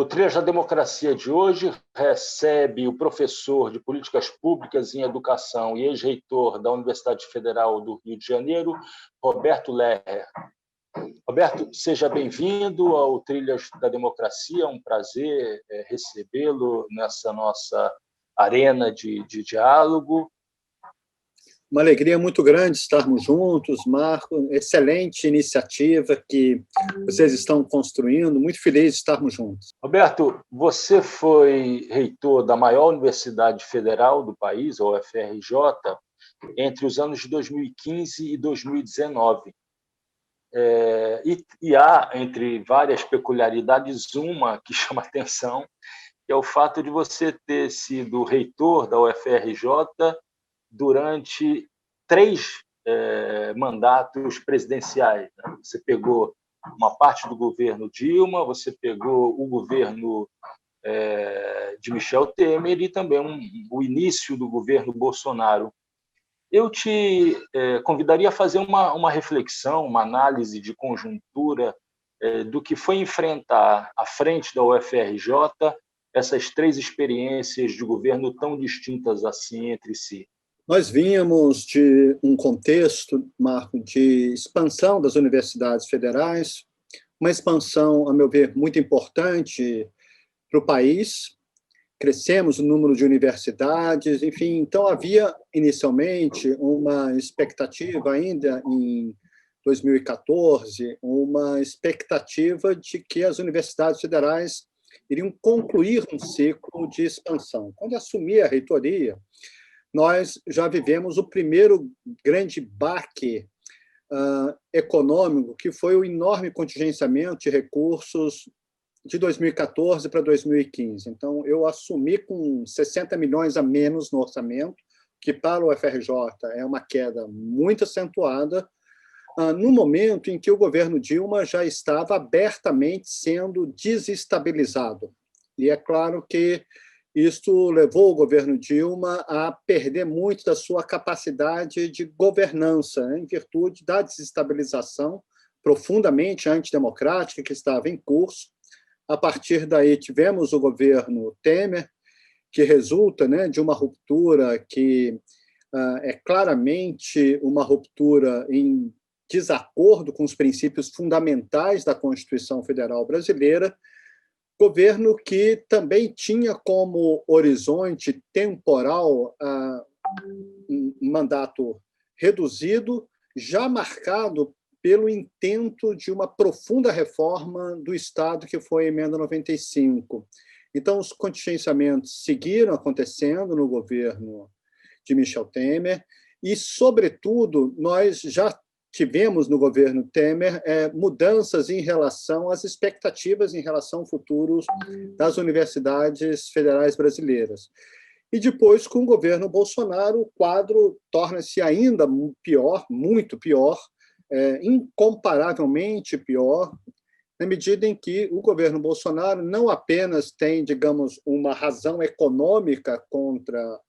Trilhas da Democracia de hoje recebe o professor de Políticas Públicas em Educação e ex-reitor da Universidade Federal do Rio de Janeiro, Roberto Lerrer. Roberto, seja bem-vindo ao Trilhas da Democracia, é um prazer recebê-lo nessa nossa arena de diálogo. Uma alegria muito grande estarmos juntos, Marco. Excelente iniciativa que vocês estão construindo. Muito feliz de estarmos juntos. Roberto, você foi reitor da maior universidade federal do país, a UFRJ, entre os anos de 2015 e 2019. E há, entre várias peculiaridades, uma que chama atenção, que é o fato de você ter sido reitor da UFRJ durante 3 mandatos presidenciais. Você pegou uma parte do governo Dilma, você pegou o governo de Michel Temer e também o início do governo Bolsonaro. Eu te convidaria a fazer uma reflexão, uma análise de conjuntura do que foi enfrentar à frente da UFRJ essas 3 experiências de governo tão distintas assim entre si. Nós vínhamos de um contexto, Marco, de expansão das universidades federais, uma expansão, a meu ver, muito importante para o país. Crescemos o número de universidades, enfim. Então, havia, inicialmente, uma expectativa, ainda em 2014, uma expectativa de que as universidades federais iriam concluir um ciclo de expansão. Quando assumi a reitoria, nós já vivemos o primeiro grande baque econômico, que foi o enorme contingenciamento de recursos de 2014 para 2015. Então, eu assumi com 60 milhões a menos no orçamento, que para o UFRJ é uma queda muito acentuada, no momento em que o governo Dilma já estava abertamente sendo desestabilizado. E é claro que isso levou o governo Dilma a perder muito da sua capacidade de governança, em virtude da desestabilização profundamente antidemocrática que estava em curso. A partir daí, tivemos o governo Temer, que resulta de uma ruptura que é claramente uma ruptura em desacordo com os princípios fundamentais da Constituição Federal Brasileira, governo que também tinha como horizonte temporal um mandato reduzido, já marcado pelo intento de uma profunda reforma do Estado, que foi a Emenda 95. Então, os contingenciamentos seguiram acontecendo no governo de Michel Temer e, sobretudo, nós já tivemos no governo Temer mudanças em relação às expectativas em relação ao futuro das universidades federais brasileiras. E depois, com o governo Bolsonaro, o quadro torna-se ainda pior, muito pior, incomparavelmente pior, na medida em que o governo Bolsonaro não apenas tem, digamos, uma razão econômica contra a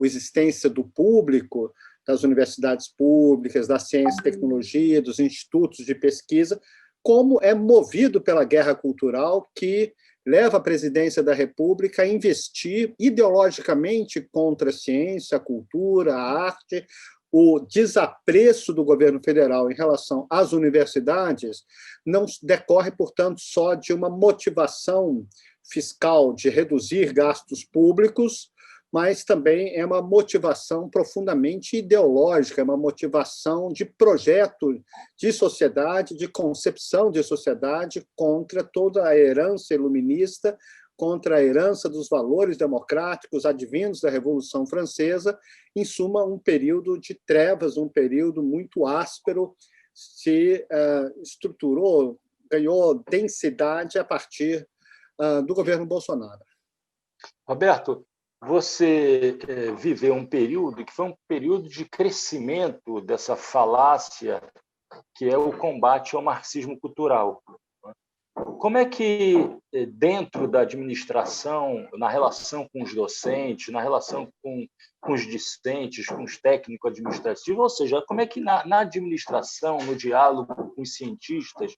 existência do público, das universidades públicas, da ciência e tecnologia, dos institutos de pesquisa, como é movido pela guerra cultural que leva a presidência da República a investir ideologicamente contra a ciência, a cultura, a arte. O desapreço do governo federal em relação às universidades não decorre, portanto, só de uma motivação fiscal de reduzir gastos públicos, mas também é uma motivação profundamente ideológica, é uma motivação de projeto de sociedade, de concepção de sociedade contra toda a herança iluminista, contra a herança dos valores democráticos advindos da Revolução Francesa, em suma, um período de trevas, um período muito áspero, se estruturou, ganhou densidade a partir do governo Bolsonaro. Roberto, você viveu um período que foi um período de crescimento dessa falácia que é o combate ao marxismo cultural. Como é que, dentro da administração, na relação com os docentes, na relação com os discentes, com os técnicos administrativos, ou seja, como é que na administração, no diálogo com os cientistas,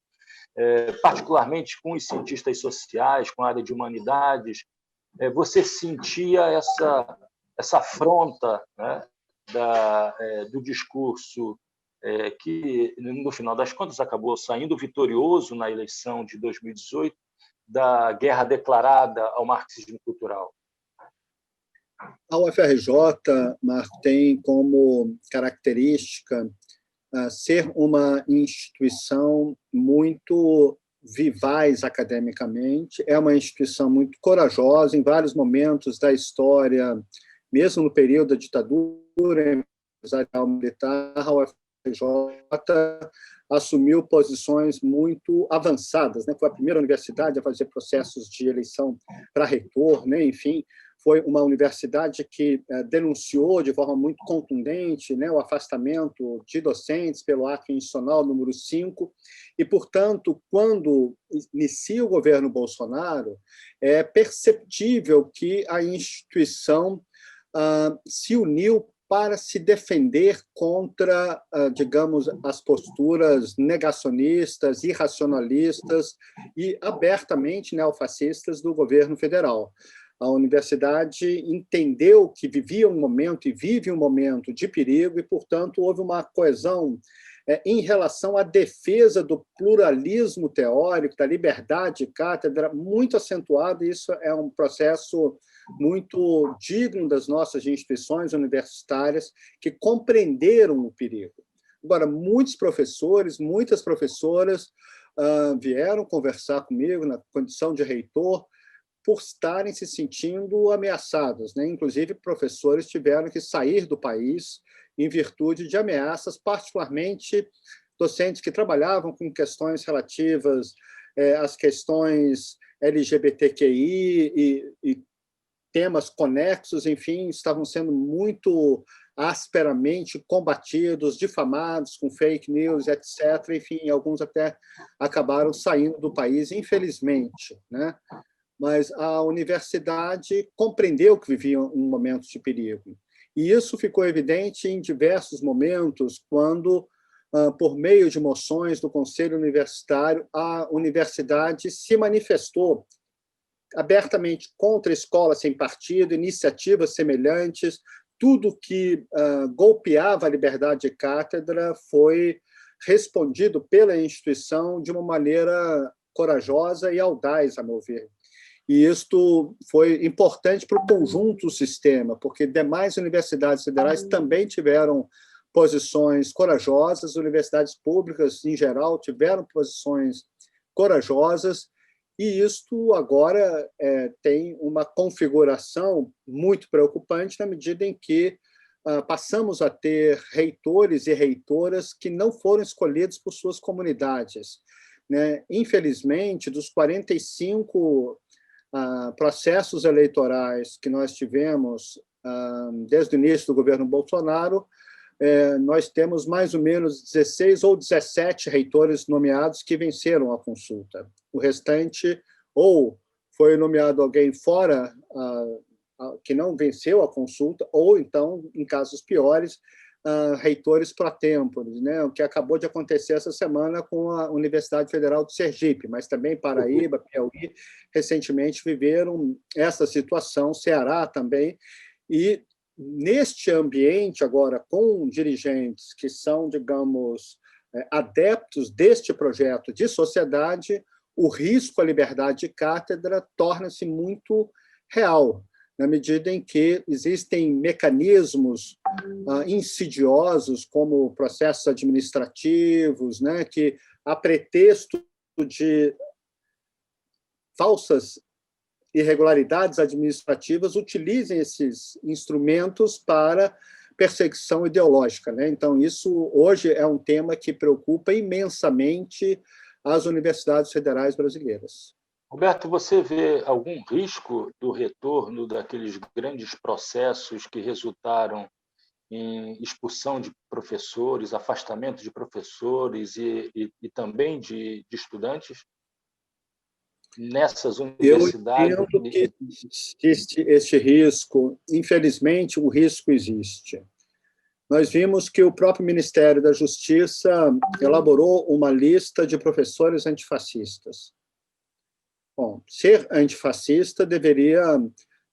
particularmente com os cientistas sociais, com a área de humanidades, você sentia essa afronta, né, do discurso que, no final das contas, acabou saindo vitorioso na eleição de 2018, da guerra declarada ao marxismo cultural? A UFRJ, Marco, tem como característica ser uma instituição muito vivaz academicamente, é uma instituição muito corajosa em vários momentos da história, mesmo no período da ditadura empresarial militar, a UFRJ assumiu posições muito avançadas, né? Foi a primeira universidade a fazer processos de eleição para reitor, né? Enfim, foi uma universidade que denunciou de forma muito contundente, né, o afastamento de docentes pelo ato institucional número 5, e, portanto, quando inicia o governo Bolsonaro, é perceptível que a instituição se uniu para se defender contra, digamos, as posturas negacionistas, irracionalistas e abertamente neofascistas do governo federal. A universidade entendeu que vivia um momento e vive um momento de perigo e, portanto, houve uma coesão em relação à defesa do pluralismo teórico, da liberdade de cátedra, muito acentuada, e isso é um processo muito digno das nossas instituições universitárias, que compreenderam o perigo. Agora, muitos professores, muitas professoras vieram conversar comigo na condição de reitor, por estarem se sentindo ameaçados, né? Inclusive, professores tiveram que sair do país em virtude de ameaças, particularmente docentes que trabalhavam com questões relativas às questões LGBTQI e temas conexos, enfim, estavam sendo muito asperamente combatidos, difamados com fake news, etc. Enfim, alguns até acabaram saindo do país, infelizmente, né? Mas a universidade compreendeu que vivia um momento de perigo. E isso ficou evidente em diversos momentos, quando, por meio de moções do Conselho Universitário, a universidade se manifestou abertamente contra a escola sem partido, iniciativas semelhantes, tudo que golpeava a liberdade de cátedra foi respondido pela instituição de uma maneira corajosa e audaz, a meu ver. E isto foi importante para o conjunto do sistema, porque demais universidades federais também tiveram posições corajosas, universidades públicas, em geral, tiveram posições corajosas, e isto agora tem uma configuração muito preocupante na medida em que passamos a ter reitores e reitoras que não foram escolhidos por suas comunidades, né? Infelizmente, dos 45 processos eleitorais que nós tivemos desde o início do governo Bolsonaro, nós temos mais ou menos 16 ou 17 reitores nomeados que venceram a consulta. O restante, ou foi nomeado alguém fora, que não venceu a consulta, ou então, em casos piores, reitores pro tempore, né? O que acabou de acontecer essa semana com a Universidade Federal de Sergipe, mas também Paraíba, Piauí, recentemente viveram essa situação, Ceará também, e neste ambiente agora, com dirigentes que são, digamos, adeptos deste projeto de sociedade, o risco à liberdade de cátedra torna-se muito real, na medida em que existem mecanismos insidiosos, como processos administrativos, né, que, a pretexto de falsas irregularidades administrativas, utilizem esses instrumentos para perseguição ideológica, né? Então, isso hoje é um tema que preocupa imensamente as universidades federais brasileiras. Roberto, você vê algum risco do retorno daqueles grandes processos que resultaram em expulsão de professores, afastamento de professores e também de estudantes nessas universidades? Eu entendo que existe este risco, infelizmente, o risco existe. nós vimos que o próprio Ministério da Justiça elaborou uma lista de professores antifascistas. Bom, ser antifascista deveria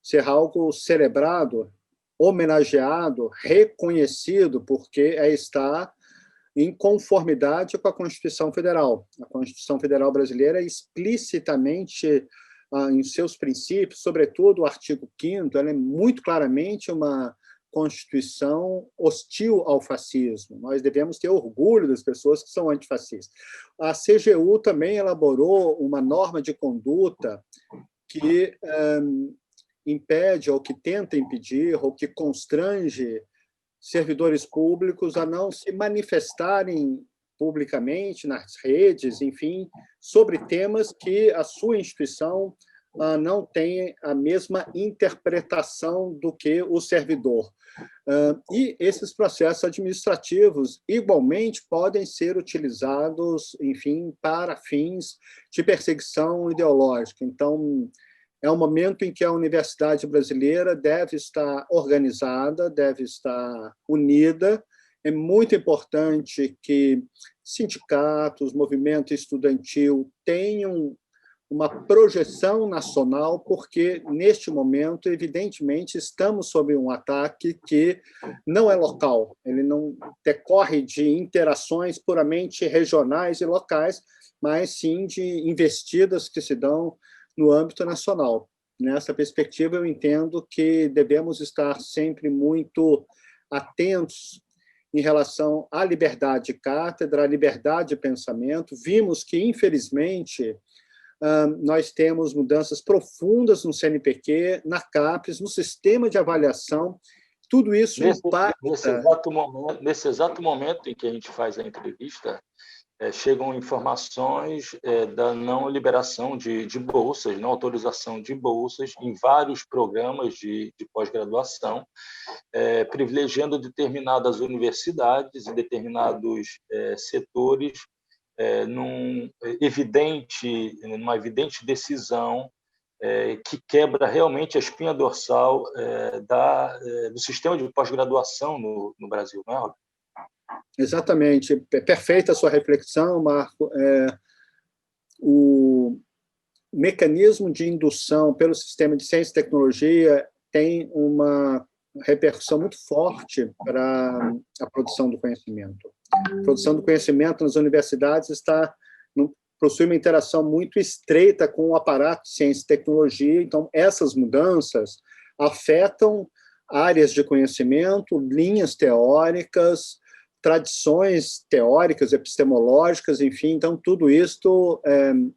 ser algo celebrado, homenageado, reconhecido, porque está em conformidade com a Constituição Federal. A Constituição Federal brasileira explicitamente, em seus princípios, sobretudo o artigo 5º, ela é muito claramente uma Constituição hostil ao fascismo. Nós devemos ter orgulho das pessoas que são antifascistas. A CGU também elaborou uma norma de conduta que impede, ou que tenta impedir, ou que constrange servidores públicos a não se manifestarem publicamente nas redes, enfim, sobre temas que a sua instituição não tem a mesma interpretação do que o servidor. E esses processos administrativos, igualmente, podem ser utilizados, enfim, para fins de perseguição ideológica. Então, é um momento em que a universidade brasileira deve estar organizada, deve estar unida. É muito importante que sindicatos, movimento estudantil tenham uma projeção nacional, porque, neste momento, evidentemente, estamos sob um ataque que não é local, ele não decorre de interações puramente regionais e locais, mas sim de investidas que se dão no âmbito nacional. Nessa perspectiva, eu entendo que devemos estar sempre muito atentos em relação à liberdade de cátedra, à liberdade de pensamento. Vimos que, infelizmente, nós temos mudanças profundas no CNPq, na CAPES, no sistema de avaliação. Tudo isso impacta... Nesse exato momento em que a gente faz a entrevista, chegam informações da não liberação de bolsas, não autorização de bolsas em vários programas de pós-graduação, privilegiando determinadas universidades e determinados setores numa evidente decisão que quebra realmente a espinha dorsal do sistema de pós-graduação no Brasil, não é, Roberto? Exatamente. Perfeita a sua reflexão, Marco. O mecanismo de indução pelo sistema de ciência e tecnologia tem uma repercussão muito forte para a produção do conhecimento. A produção do conhecimento nas universidades possui uma interação muito estreita com o aparato de ciência e tecnologia, então essas mudanças afetam áreas de conhecimento, linhas teóricas, tradições teóricas, epistemológicas, enfim, então tudo isto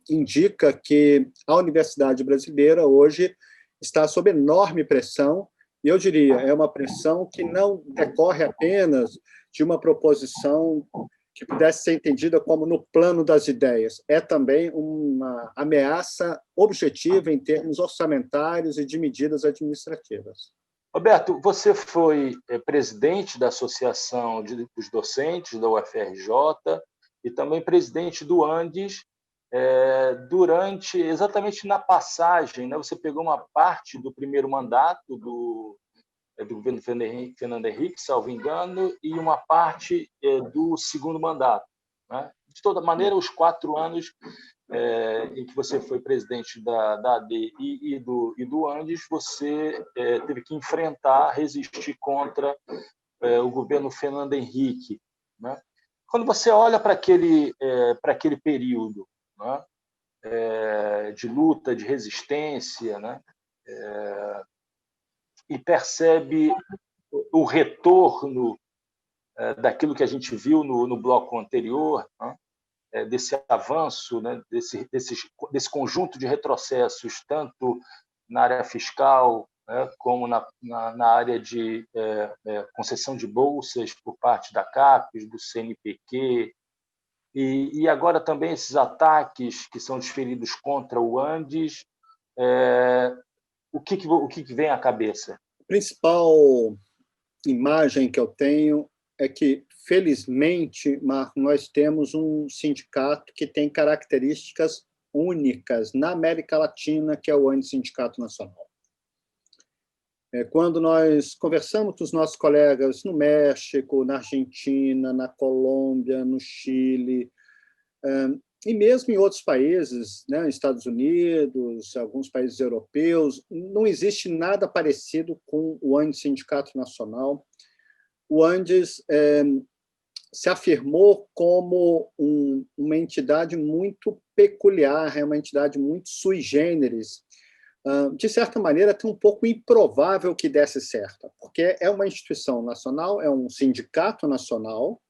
indica que a universidade brasileira hoje está sob enorme pressão, e eu diria, é uma pressão que não decorre apenas de uma proposição que pudesse ser entendida como no plano das ideias, é também uma ameaça objetiva em termos orçamentários e de medidas administrativas. Roberto, você foi presidente da Associação dos Docentes da UFRJ e também presidente do Andes exatamente na passagem, né? Você pegou uma parte do primeiro mandato do governo Fernando Henrique, salvo engano, e uma parte do segundo mandato, né? De toda maneira, os 4 anos em que você foi presidente da AD e do Andes, você teve que enfrentar, resistir contra o governo Fernando Henrique, né? Quando você olha para aquele período, né, de luta, de resistência, né, e percebe o retorno daquilo que a gente viu no bloco anterior, né, desse avanço, né, desse conjunto de retrocessos, tanto na área fiscal, né, como na área de concessão de bolsas por parte da CAPES, do CNPq, e agora também esses ataques que são desferidos contra o Andes. O que vem à cabeça? A principal imagem que eu tenho é que, felizmente, Marco, nós temos um sindicato que tem características únicas na América Latina, que é o Andes Sindicato Nacional. Quando nós conversamos com os nossos colegas no México, na Argentina, na Colômbia, no Chile, e mesmo em outros países, né, Estados Unidos, alguns países europeus, não existe nada parecido com o Andes Sindicato Nacional. O Andes se afirmou como uma entidade muito peculiar, é uma entidade muito sui generis. De certa maneira, até um pouco improvável que desse certo, porque é uma instituição nacional, é um sindicato nacional,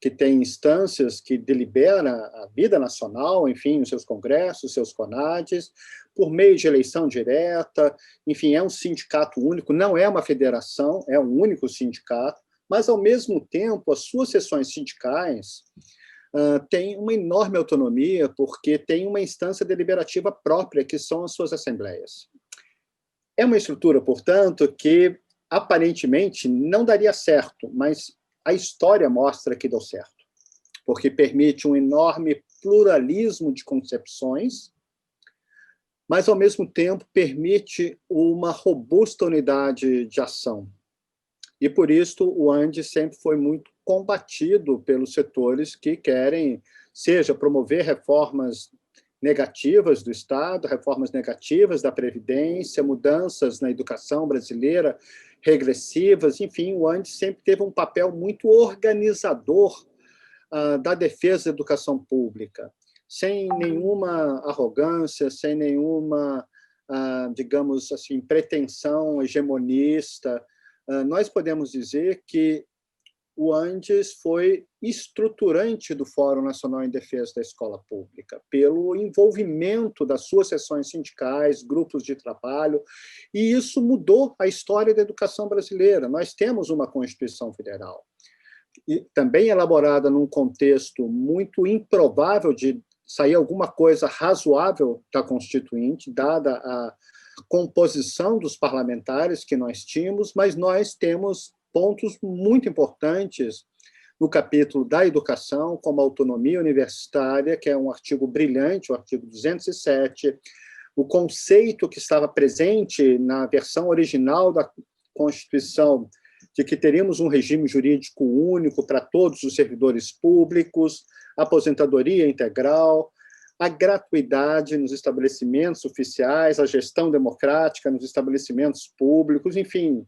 que tem instâncias que delibera a vida nacional, enfim, os seus congressos, seus CONADES, por meio de eleição direta, enfim, é um sindicato único, não é uma federação, é um único sindicato, mas, ao mesmo tempo, as suas seções sindicais têm uma enorme autonomia, porque tem uma instância deliberativa própria, que são as suas assembleias. É uma estrutura, portanto, que aparentemente não daria certo, mas a história mostra que deu certo, porque permite um enorme pluralismo de concepções, mas, ao mesmo tempo, permite uma robusta unidade de ação. E, por isso, o Andes sempre foi muito combatido pelos setores que querem, seja promover reformas negativas do Estado, reformas negativas da Previdência, mudanças na educação brasileira, regressivas, enfim, o Andes sempre teve um papel muito organizador da defesa da educação pública, sem nenhuma arrogância, sem nenhuma, digamos assim, pretensão hegemonista. Nós podemos dizer que o Andes foi estruturante do Fórum Nacional em Defesa da Escola Pública, pelo envolvimento das suas seções sindicais, grupos de trabalho, e isso mudou a história da educação brasileira. Nós temos uma Constituição Federal, e também elaborada num contexto muito improvável de sair alguma coisa razoável da Constituinte, dada a composição dos parlamentares que nós tínhamos, mas nós temos pontos muito importantes no capítulo da educação, como a autonomia universitária, que é um artigo brilhante, o artigo 207, o conceito que estava presente na versão original da Constituição de que teríamos um regime jurídico único para todos os servidores públicos, aposentadoria integral, a gratuidade nos estabelecimentos oficiais, a gestão democrática nos estabelecimentos públicos, enfim,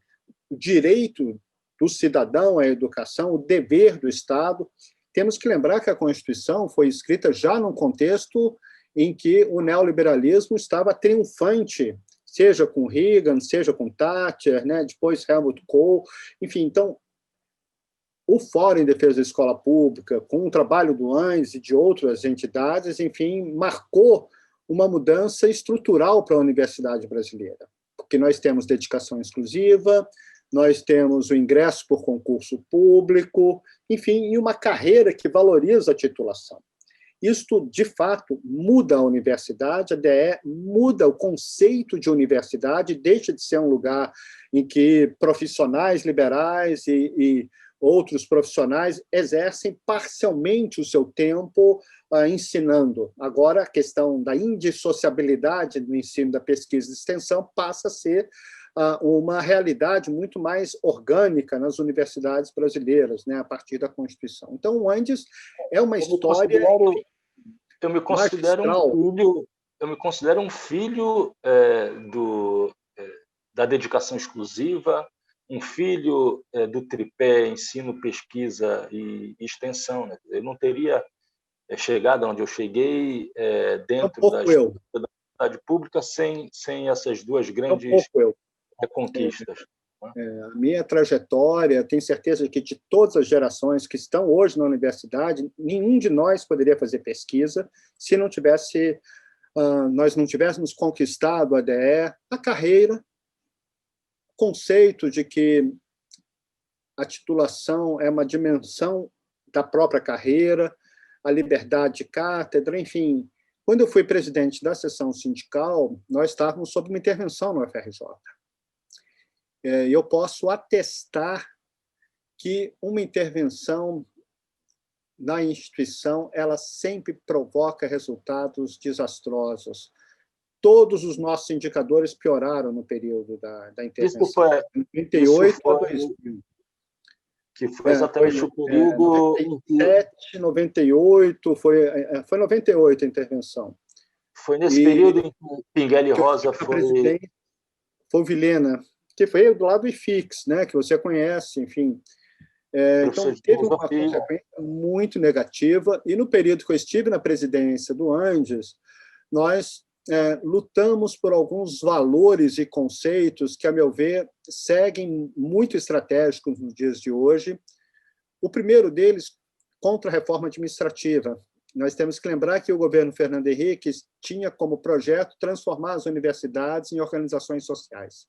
o direito do cidadão à educação, o dever do Estado. Temos que lembrar que a Constituição foi escrita já num contexto em que o neoliberalismo estava triunfante, seja com Reagan, seja com Thatcher, né? Depois Helmut Kohl, enfim, então, o Fórum em Defesa da Escola Pública, com o trabalho do ANS e de outras entidades, enfim, marcou uma mudança estrutural para a universidade brasileira, porque nós temos dedicação exclusiva, nós temos o ingresso por concurso público, enfim, e uma carreira que valoriza a titulação. Isto, de fato, muda a universidade, a DE muda o conceito de universidade, deixa de ser um lugar em que profissionais liberais e outros profissionais exercem parcialmente o seu tempo ensinando. Agora, a questão da indissociabilidade do ensino, da pesquisa e extensão passa a ser uma realidade muito mais orgânica nas universidades brasileiras, né, a partir da Constituição. Então, o Andes é uma história eu me considero um filho da dedicação exclusiva, um filho do tripé ensino, pesquisa e extensão, né? Eu não teria chegado onde eu cheguei dentro da universidade pública sem essas duas grandes conquistas. A minha trajetória, tenho certeza que de todas as gerações que estão hoje na universidade, nenhum de nós poderia fazer pesquisa se não tivesse, nós não tivéssemos conquistado a DE, a carreira, o conceito de que a titulação é uma dimensão da própria carreira, a liberdade de cátedra, enfim. Quando eu fui presidente da seção sindical, nós estávamos sob uma intervenção no UFRJ. Eu posso atestar que uma intervenção na instituição ela sempre provoca resultados desastrosos. todos os nossos indicadores pioraram no período da Isso intervenção. foi, 98 a 2000. Que foi exatamente o período... 97, 98, foi 98 a intervenção. Foi nesse período em que Pinguela e Rosa foi o Vilhena, que foi do lado do IFIX, né, que você conhece, enfim. Então, teve uma consequência muito negativa, e no período que eu estive na presidência do Andes, nós lutamos por alguns valores e conceitos que, a meu ver, seguem muito estratégicos nos dias de hoje. O primeiro deles, contra a reforma administrativa. Nós temos que lembrar que o governo Fernando Henrique tinha como projeto transformar as universidades em organizações sociais.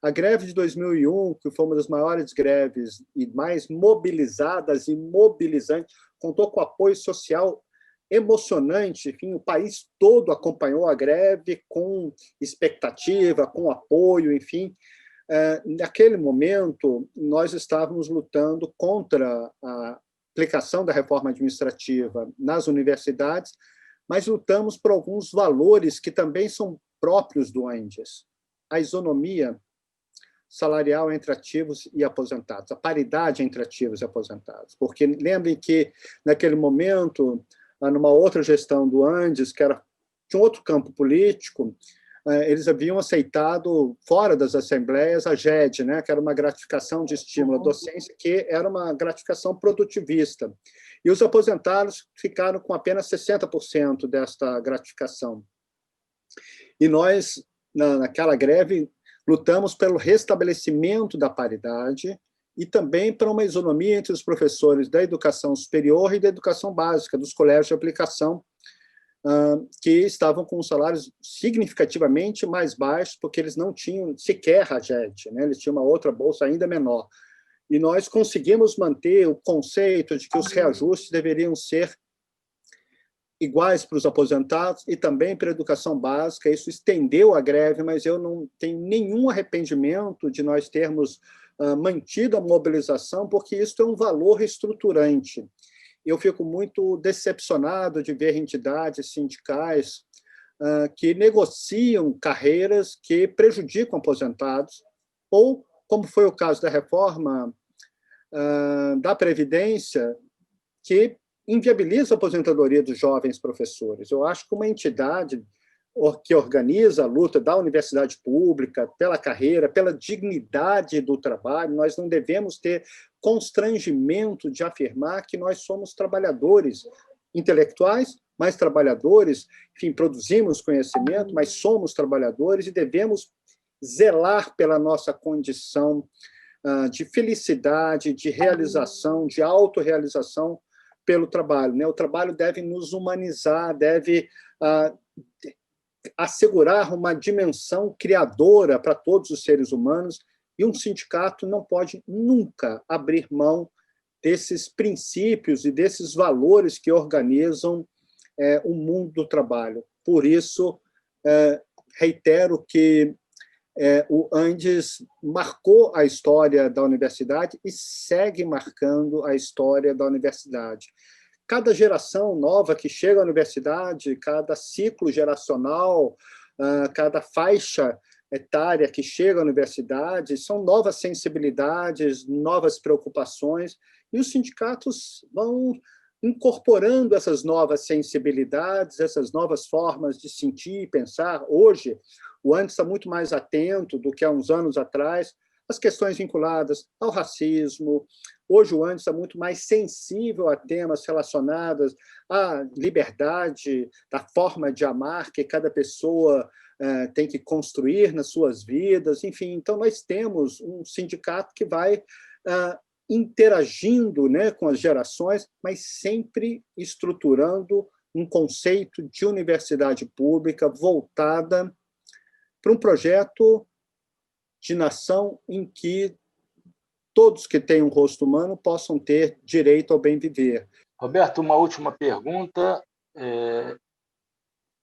A greve de 2001, que foi uma das maiores greves e mais mobilizadas e mobilizantes, contou com apoio social emocionante, enfim, o país todo acompanhou a greve com expectativa, com apoio, enfim. Naquele momento, nós estávamos lutando contra a aplicação da reforma administrativa nas universidades, mas lutamos por alguns valores que também são próprios do Andes. A isonomia salarial entre ativos e aposentados, a paridade entre ativos e aposentados. Porque lembrem que, naquele momento, numa outra gestão do Andes, que era de um outro campo político, eles haviam aceitado, fora das assembleias, a GED, né, que era uma gratificação de estímulo à docência, que era uma gratificação produtivista. E os aposentados ficaram com apenas 60% desta gratificação. E nós, naquela greve, lutamos pelo restabelecimento da paridade e também para uma isonomia entre os professores da educação superior e da educação básica, dos colégios de aplicação, que estavam com salários significativamente mais baixos, porque eles não tinham sequer a GED, né? Eles tinham uma outra bolsa ainda menor. E nós conseguimos manter o conceito de que os reajustes deveriam ser iguais para os aposentados e também para a educação básica. Isso estendeu a greve, mas eu não tenho nenhum arrependimento de nós termos mantido a mobilização, porque isso é um valor estruturante. Eu fico muito decepcionado de ver entidades sindicais que negociam carreiras que prejudicam aposentados, ou, como foi o caso da reforma da Previdência, que inviabiliza a aposentadoria dos jovens professores. Eu acho que uma entidade que organiza a luta da universidade pública, pela carreira, pela dignidade do trabalho, nós não devemos ter constrangimento de afirmar que nós somos trabalhadores intelectuais, mas trabalhadores, enfim, produzimos conhecimento, mas somos trabalhadores e devemos zelar pela nossa condição de felicidade, de realização, de autorrealização pelo trabalho, né? O trabalho deve nos humanizar, deve assegurar uma dimensão criadora para todos os seres humanos, e um sindicato não pode nunca abrir mão desses princípios e desses valores que organizam o mundo do trabalho. Por isso, reitero que o Andes marcou a história da universidade e segue marcando a história da universidade. Cada geração nova que chega à universidade, cada ciclo geracional, cada faixa etária que chega à universidade, são novas sensibilidades, novas preocupações, e os sindicatos vão incorporando essas novas sensibilidades, essas novas formas de sentir e pensar. Hoje, o Andes está muito mais atento do que há uns anos atrás às questões vinculadas ao racismo. Hoje, o Andes está muito mais sensível a temas relacionados à liberdade, da forma de amar que cada pessoa tem que construir nas suas vidas. Enfim, então, nós temos um sindicato que vai interagindo, né, com as gerações, mas sempre estruturando um conceito de universidade pública voltada para um projeto de nação em que todos que têm um rosto humano possam ter direito ao bem viver. Roberto, uma última pergunta.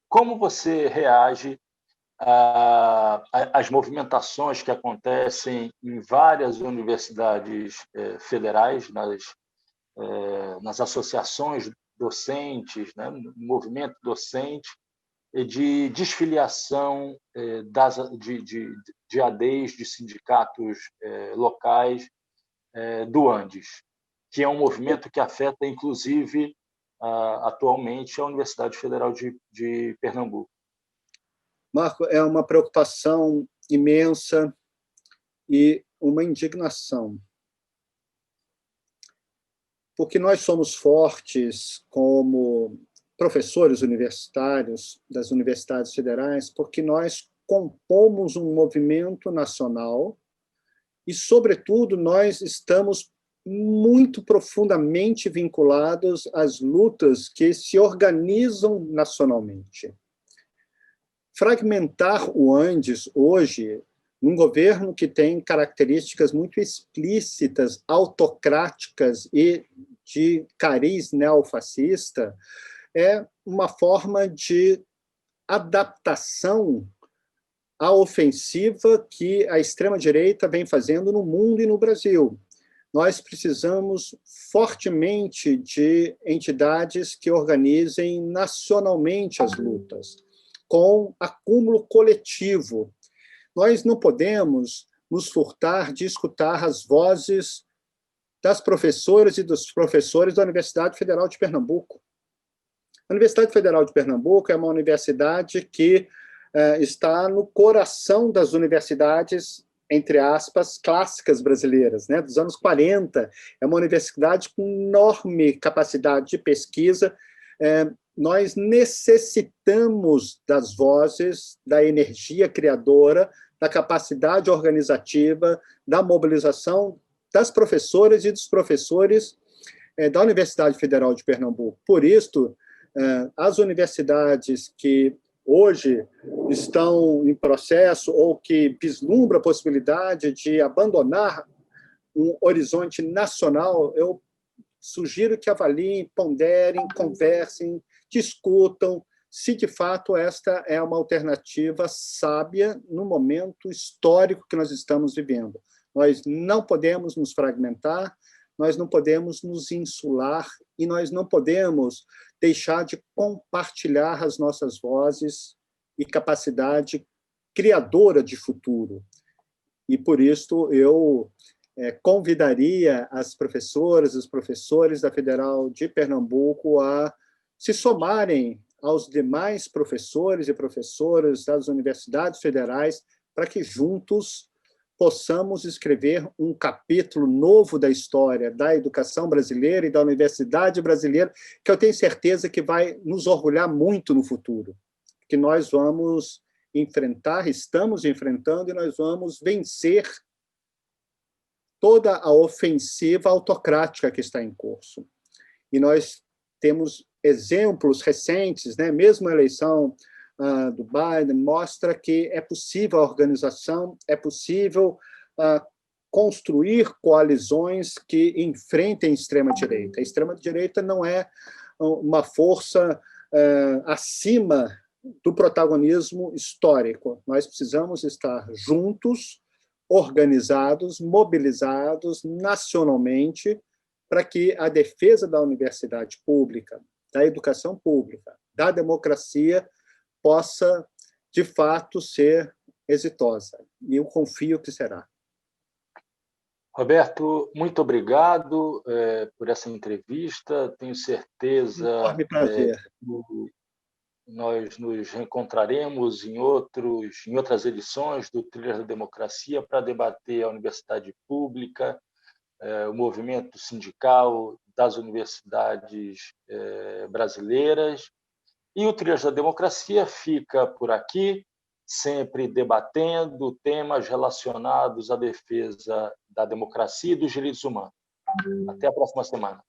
Como você reage às movimentações que acontecem em várias universidades federais, nas associações docentes, né, no movimento docente, de desfiliação de ADs, de sindicatos locais do Andes, que é um movimento que afeta, inclusive, atualmente, a Universidade Federal de Pernambuco. Marco, é uma preocupação imensa e uma indignação, porque nós somos fortes como professores universitários das universidades federais, porque nós compomos um movimento nacional e, sobretudo, nós estamos muito profundamente vinculados às lutas que se organizam nacionalmente. Fragmentar o Andes hoje, num governo que tem características muito explícitas, autocráticas e de cariz neofascista, é uma forma de adaptação à ofensiva que a extrema-direita vem fazendo no mundo e no Brasil. Nós precisamos fortemente de entidades que organizem nacionalmente as lutas, com acúmulo coletivo. Nós não podemos nos furtar de escutar as vozes das professoras e dos professores da Universidade Federal de Pernambuco. A Universidade Federal de Pernambuco é uma universidade que está no coração das universidades, entre aspas, clássicas brasileiras, né, dos anos 40. É uma universidade com enorme capacidade de pesquisa. Nós necessitamos das vozes, da energia criadora, da capacidade organizativa, da mobilização das professoras e dos professores da Universidade Federal de Pernambuco. Por isso, as universidades que hoje estão em processo ou que vislumbram a possibilidade de abandonar um horizonte nacional, eu sugiro que avaliem, ponderem, conversem, discutam se, de fato, esta é uma alternativa sábia no momento histórico que nós estamos vivendo. Nós não podemos nos fragmentar, nós não podemos nos insular e nós não podemos deixar de compartilhar as nossas vozes e capacidade criadora de futuro. E, por isso, eu convidaria as professoras e os professores da Federal de Pernambuco a se somarem aos demais professores e professoras das universidades federais para que juntos possamos escrever um capítulo novo da história da educação brasileira e da universidade brasileira, que eu tenho certeza que vai nos orgulhar muito no futuro, que nós vamos enfrentar, estamos enfrentando, e nós vamos vencer toda a ofensiva autocrática que está em curso. E nós temos exemplos recentes, né? Mesmo a eleição do Biden mostra que é possível a organização, é possível construir coalizões que enfrentem a extrema-direita. A extrema-direita não é uma força acima do protagonismo histórico. Nós precisamos estar juntos, organizados, mobilizados nacionalmente, para que a defesa da universidade pública, da educação pública, da democracia, possa, de fato, ser exitosa. E eu confio que será. Roberto, muito obrigado por essa entrevista. Tenho certeza Enorme prazer. que nós nos reencontraremos em outras edições do Trilhas da Democracia para debater a universidade pública, o movimento sindical das universidades brasileiras. E o Trilhas da Democracia fica por aqui, sempre debatendo temas relacionados à defesa da democracia e dos direitos humanos. Até a próxima semana.